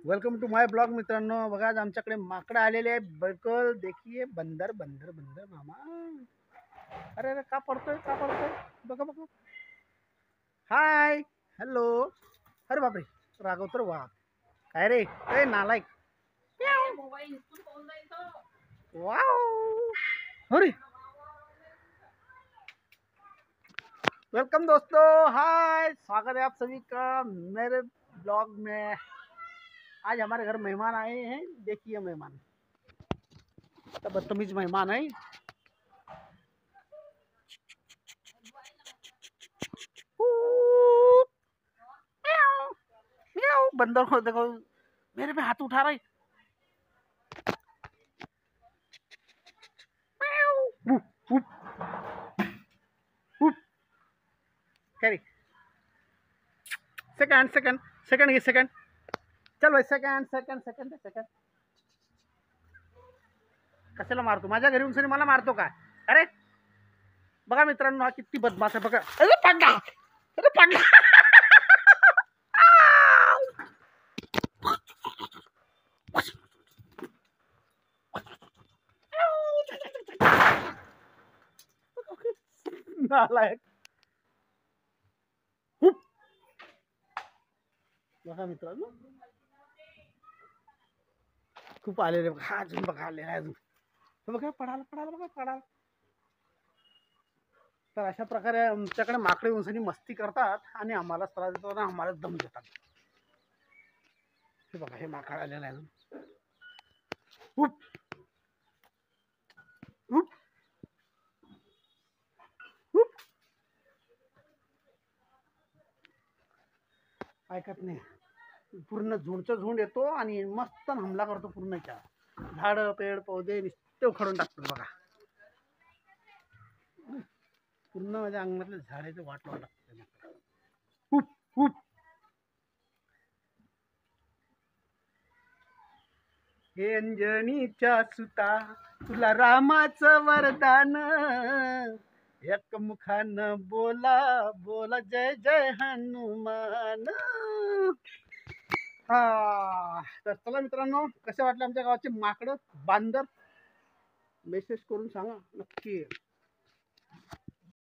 Welcome to my blog मित्रांनो। बघा आज आमच्याकडे माकडं आलेले आहे। बिलकुल देखिए, बंदर बंदर बंदर मामा। अरे अरे का पडतोय बघा बघा। हाय, हॅलो। अरे बापरे, रागवतो वा काय रे, ए नालायक। वाव, अरे वेलकम दोस्तों, हाय, स्वागत है आप सभी का मेरे ब्लॉग में। आज हमारे घर मेहमान आए हैं। देखिए मेहमान, तो बदतमीज मेहमान है। म्याऊ, बंदर को देखो मेरे पे हाथ उठा रहा है। उफ, उफ, उफ। क्या सेकंड सेकंड सेकंड सेकंड, चल भाई, सेकंड सेकंड सेकंड सेकंड। कशाला मारतो? माझ्या घरी येऊन मला मारतो का? अरे बघा मित्रांनो, हा किती बदमाश आहे बघा। अरे पडला, अरे पडला। नालायक। बघा मित्रांनो, खूप आलेले बघा। हा अजून बघा आलेला आहे अजून। बघा पडाला पडाला बघा पडाला। तर अशा प्रकारे आमच्याकडे माकडे उंचणी मस्ती करतात आणि आम्हाला त्रास देतात आणि आम्हाला दम देतात। हे बघा, हे माकड आलेलं आहे अजून। उप उप उप, ऐकत नाही। पूर्ण झुंडचा झुंड येतो आणि मस्त हमला करतो पूर्णच्या। झाड पेड पौधे नुसते उखडून टाकतो बघा। पूर्ण माझ्या अंगणातले झाडाचे वाट लावून टाकतो। उप उप, हे अंजनीच्या सुता, तुला रामाचं वरदान। एक मुखानं बोला बोला, जय जय हनुमान। हा, तर चला मित्रांनो, कसे वाटले आमच्या गावाचे माकडं बांदर? मेसेज करून सांगा नक्की।